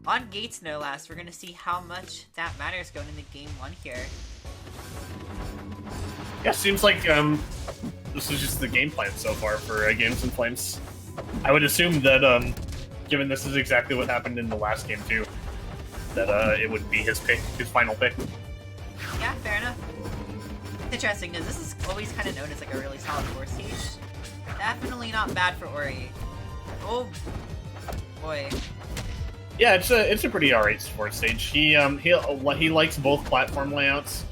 On gates, no less. We're gonna see how much that matters going into game 1 here. Yeah, seems like this is just the game plan so far for Games and Flames. I would assume that given this is exactly what happened in the last game too, that it would be his pick, his final pick. Yeah, fair enough. Interesting, because this is always kind of known as like a really solid 4 stage. Definitely not bad for Ori. Oh boy. Yeah, it's a pretty alright sports stage. He likes both platform layouts.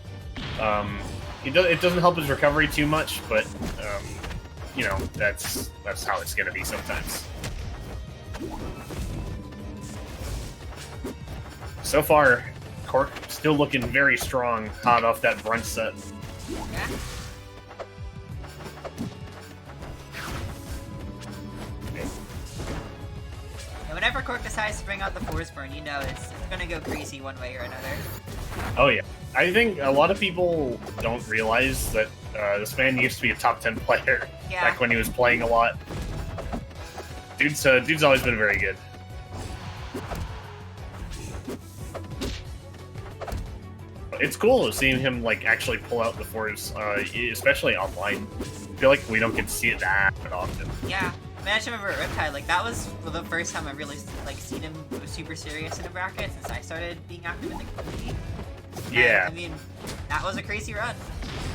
It doesn't help his recovery too much, but you know, that's how it's gonna be sometimes. So far, Cork still looking very strong, hot off that brunt set. Yeah. And whenever Cork decides to bring out the Forsburn, you know it's gonna go crazy one way or another. Oh yeah. I think a lot of people don't realize that this man used to be a top 10 player back when he was playing a lot. Dude's always been very good. It's cool seeing him like actually pull out the fours, especially online. I feel like we don't get to see it that often. Yeah. I mean, I just remember at Riptide, like, that was the first time I really, like, seen him go super serious in a bracket since I started being active in the community. Yeah. And, I mean, that was a crazy run.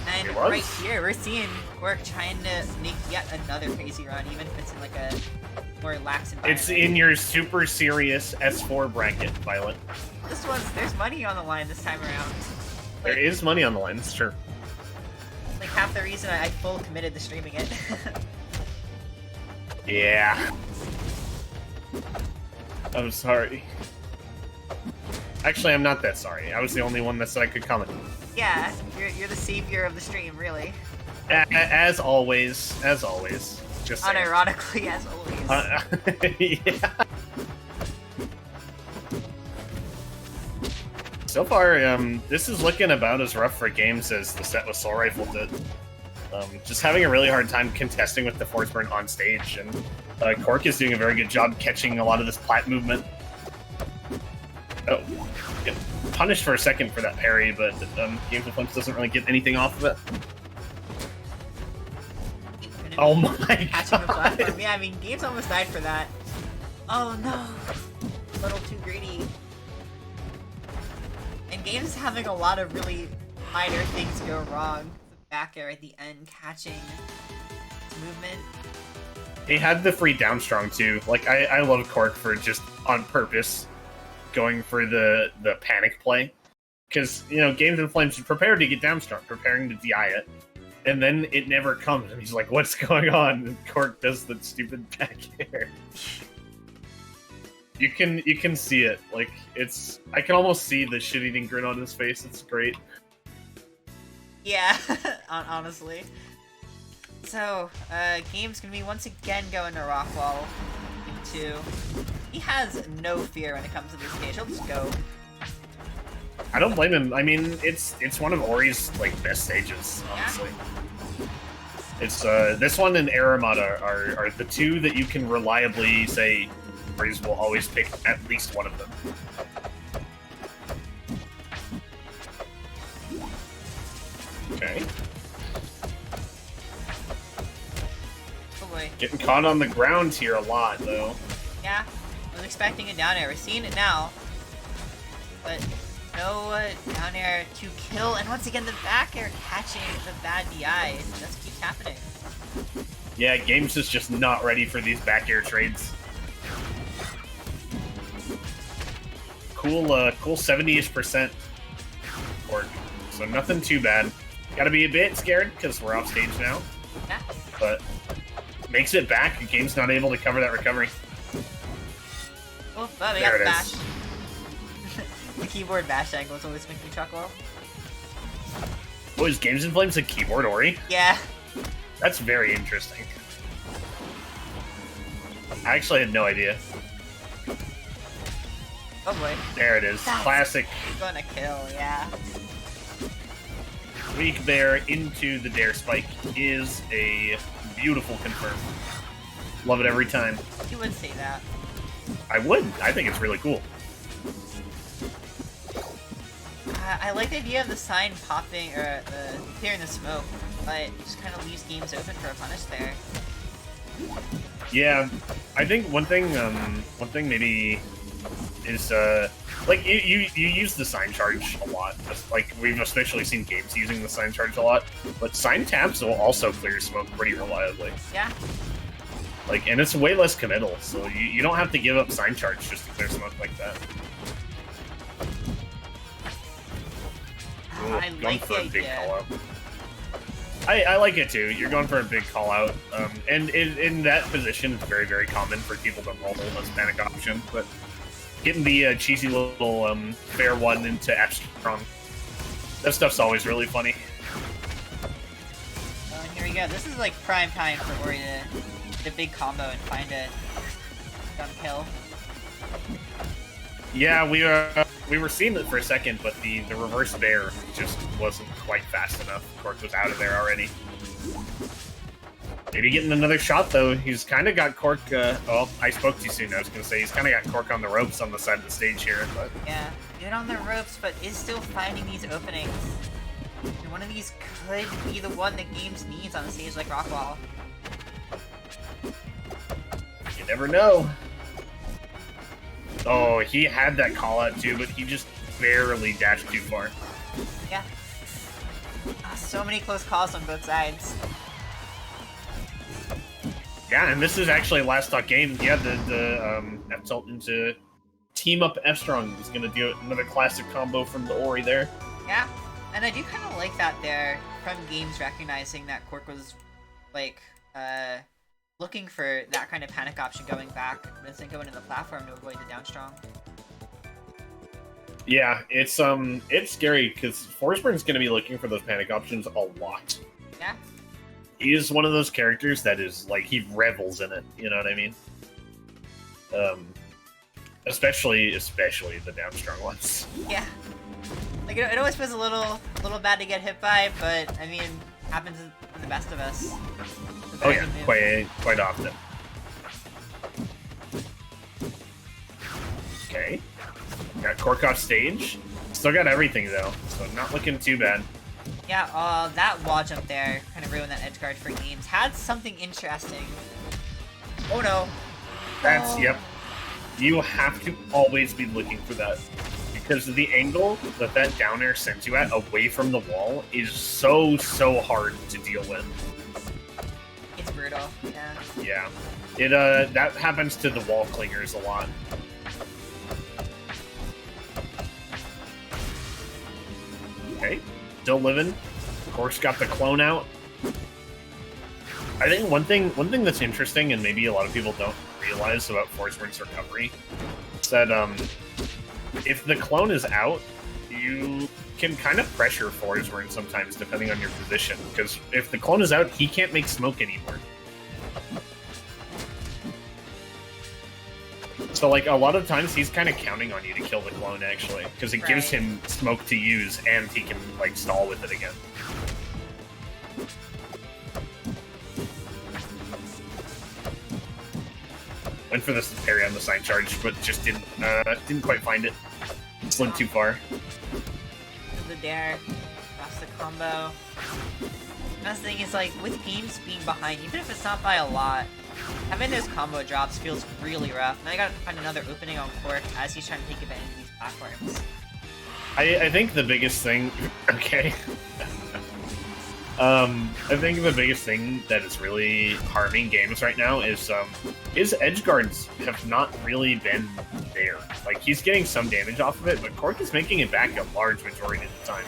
And It was. right here, we're seeing Cork trying to make yet another crazy run, even if it's in, like, a more lax environment. It's in your super serious S4 bracket, Violet. There's money on the line this time around. There is money on the line, that's true. Like, half the reason I full committed to streaming it. Yeah. I'm sorry. Actually, I'm not that sorry. I was the only one that said I could comment. Yeah, you're the savior of the stream, really. As always. As always. Just saying. Unironically, as always. Yeah. So far, this is looking about as rough for games as the set with Soul Rifle did. Just having a really hard time contesting with the Forsburn on stage, and Cork is doing a very good job catching a lot of this plat movement. Oh, get punished for a second for that parry, but Games of Flames doesn't really get anything off of it. Oh my Catching the god! platform. Yeah, I mean, Games almost died for that. Oh no! A little too greedy. And Games having a lot of really minor things go wrong. The back air at the end catching its movement. He had the free down strong too. Like, I love Cork for just on purpose going for the panic play. Because, you know, Games and Flames are prepared to get down strong, preparing to DI it. And then it never comes, and he's like, what's going on? And Cork does the stupid back air. You can see it. Like, it's... I can almost see the shit-eating grin on his face. It's great. Yeah, honestly. So, Game's gonna be once again going to Rockwall into... He has no fear when it comes to this stage. He'll just go. I don't blame him. I mean, it's one of Ori's like best stages, honestly. Yeah. It's this one and Aramata are the two that you can reliably say Ori's will always pick at least one of them. Okay. Oh boy. Getting caught on the ground here a lot, though. Yeah, I was expecting a down air. We're seeing it now. But no down air to kill. And once again, the back air catching the bad DI. It just keeps happening. Yeah, Games is just not ready for these back air trades. Cool 70-ish% work. So nothing too bad. Gotta be a bit scared because we're off stage now. Yeah. But makes it back. Game's not able to cover that recovery. Oh, well, they There got it bash. is. The keyboard bash angles always make me chuckle. Oh, is Games in Flames a keyboard Ori? Yeah. That's very interesting. I actually had no idea. Oh boy. There it is. That's Classic. Gonna kill, yeah. Weak Bear into the Dare Spike is a beautiful confirm. Love it every time. You would say that. I would. I think it's really cool. I like the idea of the sign popping, or the clearing the smoke, but it just kind of leaves games open for a punish there. Yeah, I think one thing maybe is like you use the sign charge a lot. Like we've especially seen games using the sign charge a lot, but sign taps will also clear smoke pretty reliably. Yeah. Like, and it's way less committal, so you don't have to give up sign charge just to clear smoke like that. Ooh, I going like for the a big idea. call out. I like it too. You're going for a big call out, and in that position, it's very, very common for people to roll as panic option. But getting the cheesy little fair one into F strong, that stuff's always really funny. Oh, and here we go. This is like prime time for Ori to get a big combo and find a gun kill. Yeah, we were seeing it for a second, but the reverse bear just wasn't quite fast enough. Cork was out of there already. Maybe getting another shot though. He's kind of got Cork. Oh, I spoke too soon. I was gonna say he's kind of got Cork on the ropes on the side of the stage here. But Yeah, good on the ropes, but is still finding these openings. And one of these could be the one that games needs on a stage like Rockwall. you never know. Oh, he had that call out too, but he just barely dashed too far. Yeah. So many close calls on both sides. Yeah, and this is actually last stock game. Yeah, the F tilt into team up F strong is gonna do another classic combo from the Ori there. Yeah, and I do kind of like that there from games recognizing that Cork was like looking for that kind of panic option going back, but then going to the platform to avoid the down strong. Yeah, it's scary because Forsburn's gonna be looking for those panic options a lot. Yeah. He is one of those characters that is like he revels in it. You know what I mean? Especially the down strong ones. Yeah. Like it always feels a little bad to get hit by, but I mean, happens to the best of us. Oh yeah, quite often. Okay. Got Cork off stage. Still got everything though, so not looking too bad. Yeah, that wall jump there kind of ruined that edge guard for games. Had something interesting. Oh no. That's, yep. You have to always be looking for that. Because the angle that down air sends you at away from the wall is so hard to deal with. It's brutal, yeah. Yeah. It, that happens to the wall clingers a lot. Okay. Still living. Of course, got the clone out. I think one thing that's interesting, and maybe a lot of people don't realize about Forsburn's recovery, is that if the clone is out, you can kind of pressure Forsburn sometimes, depending on your position. Because if the clone is out, he can't make smoke anymore. So, like, a lot of times he's kind of counting on you to kill the clone, actually. Because it gives him smoke to use, and he can, like, stall with it again. Went for this parry on the side charge, but just didn't quite find it. Went too far. The dare. That's the combo. Best thing is, like, with games being behind, even if it's not by a lot, having those combo drops feels really rough. Now I gotta find another opening on Cork as he's trying to take advantage of these platforms. I think the biggest thing... Okay. I think the biggest thing that is really harming games right now is his edge guards have not really been there. Like, he's getting some damage off of it, but Cork is making it back a large majority of the time.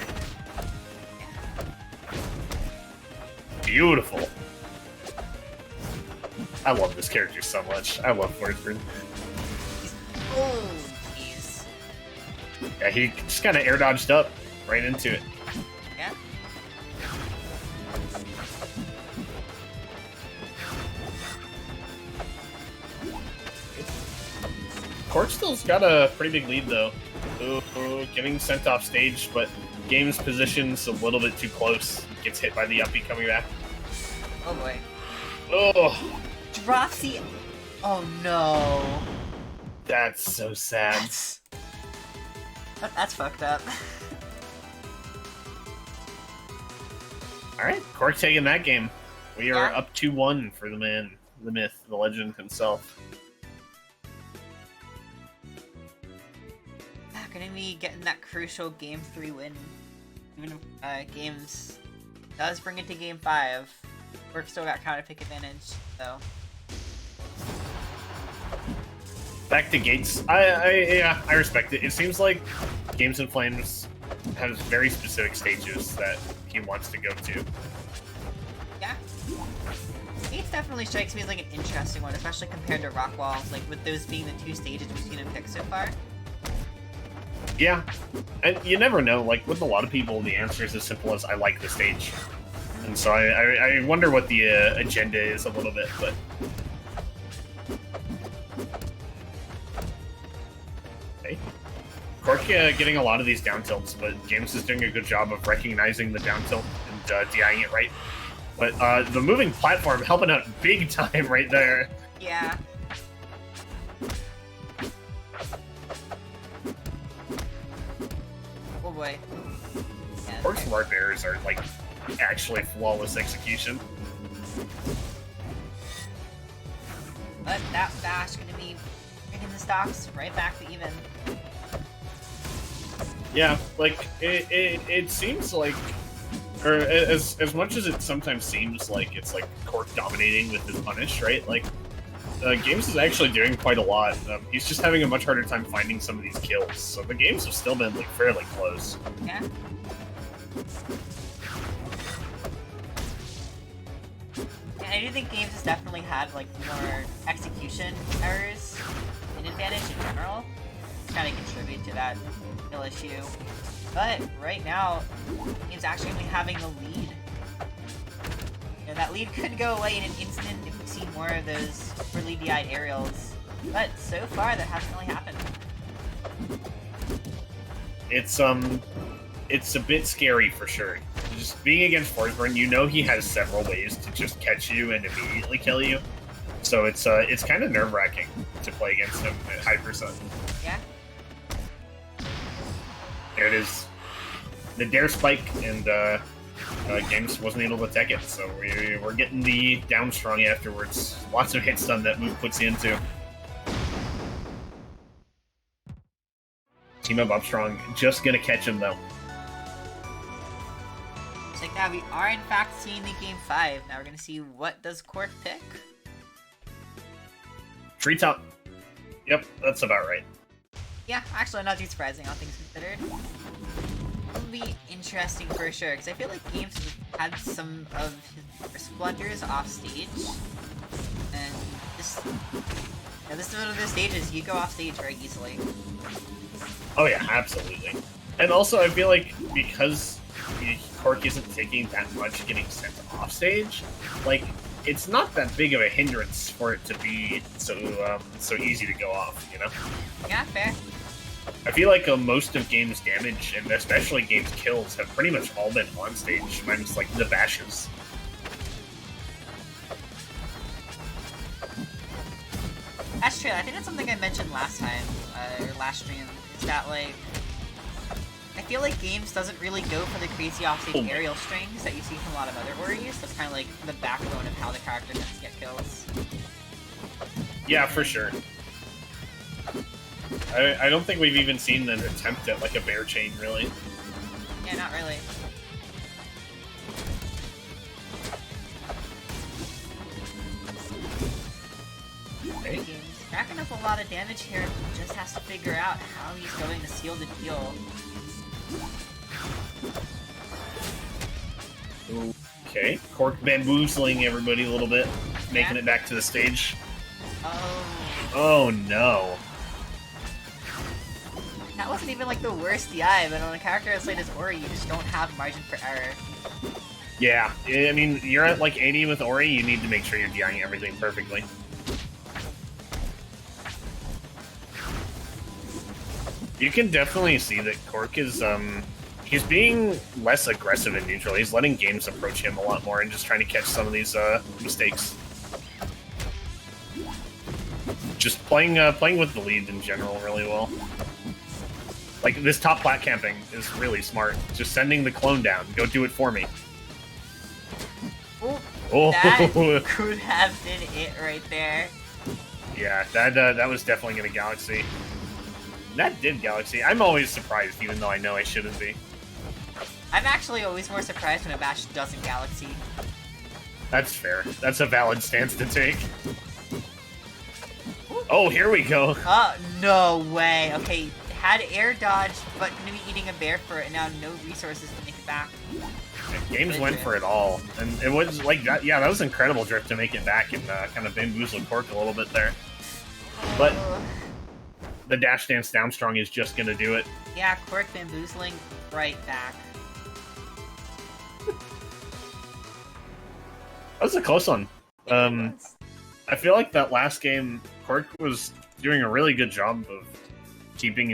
Beautiful. I love this character so much. I love Forsburn. Oh, jeez. Yeah, he just kind of air dodged up right into it. Yeah. Cork still's got a pretty big lead though. Ooh, getting sent off stage, but game's position's a little bit too close. Gets hit by the uppie coming back. Oh boy. Oh, Drops the... Oh no. that's so sad. That's fucked up. Alright, Cork taking that game. We are Yeah. up 2-1 for the man, the myth, the legend himself. Gonna be getting that crucial Game 3 win. Even if Games does bring it to Game 5, Cork still got counter pick advantage, so... Back to Gates. Yeah, I respect it. It seems like Games in Flames has very specific stages that he wants to go to. Yeah. Gates definitely strikes me as like an interesting one, especially compared to Rock Walls, like with those being the 2 stages we've seen him pick so far. Yeah, and you never know. Like, with a lot of people, the answer is as simple as, I like the stage. And so I wonder what the agenda is a little bit, but... Okay. Cork getting a lot of these down tilts, but James is doing a good job of recognizing the down tilt and DIing it right. But the moving platform helping out big time right there. Yeah. Oh boy. Yeah, Cork's Smart Bears are, like, actually flawless execution. But that bash gonna be bringing the stocks right back to even. Yeah, like, it seems like, or as much as it sometimes seems like it's, like, Cork dominating with his punish, right? Like, Games is actually doing quite a lot. He's just having a much harder time finding some of these kills, so the games have still been, like, fairly close. Yeah. Yeah, I do think Games has definitely had, like, more execution errors in advantage in general. Kind of contribute to that kill issue. But right now, Games actually only having the lead. You know, that lead could go away in an instant if we see more of those really DI'd aerials. But so far, that hasn't really happened. It's a bit scary for sure. Just being against Forsburn, you know he has several ways to just catch you and immediately kill you. So it's kind of nerve-wracking to play against him at high percent. Yeah. There it is. The dare spike, and Games wasn't able to tech it, so we're getting the down strong afterwards. Lots of hit stun that move puts you into. Team up strong, just gonna catch him though. So now we are in fact seeing the Game 5. Now we're gonna see what does Cork pick. Treetop. Yep, that's about right. Yeah, actually not too surprising, all things considered. It'll be interesting for sure, because I feel like Games has had some of his blunders off stage. And this is one of those stages you go off stage very easily. Oh yeah, absolutely. And also, I feel like because Cork isn't taking that much getting sent off stage, like, it's not that big of a hindrance for it to be so easy to go off, you know? Yeah, fair. I feel like most of Games' damage, and especially Games' kills, have pretty much all been on stage, minus, like, the bashes. That's true, I think that's something I mentioned last time, or last stream, is that, like, I feel like Games doesn't really go for the crazy offstage aerial strings that you see from a lot of other Oris. That's kind of like the backbone of how the character tends to get kills. Yeah, for sure. I don't think we've even seen an attempt at, like, a bear chain, really. Yeah, not really. Okay. Games racking up a lot of damage here, just has to figure out how he's going to seal the deal. Okay, Cork bamboozling everybody a little bit, making it back to the stage. Oh. Oh no. That wasn't even like the worst DI, but on a character as late as Ori, you just don't have margin for error. Yeah, I mean, you're at like 80 with Ori, you need to make sure you're DIing everything perfectly. You can definitely see that Cork is, he's being less aggressive in neutral. He's letting Games approach him a lot more and just trying to catch some of these, mistakes. Just playing with the lead in general really well. Like, this top plat camping is really smart. Just sending the clone down. Go do it for me. Oh, That could have been it right there. yeah, that was definitely gonna Galaxy. That did Galaxy. I'm always surprised, even though I know I shouldn't be. I'm actually always more surprised when a bash doesn't Galaxy. That's fair. That's a valid stance to take. Oh, here we go. No way. Okay, had air dodge, but gonna be eating a bear for it, and now no resources to make it back. Games went for it all, and it was like that. Yeah, that was incredible drift to make it back and kind of bamboozle Cork a little bit there. But the dash dance down strong is just gonna do it. Yeah, Cork bamboozling right back. That was a close one. I feel like that last game, Cork was doing a really good job of keeping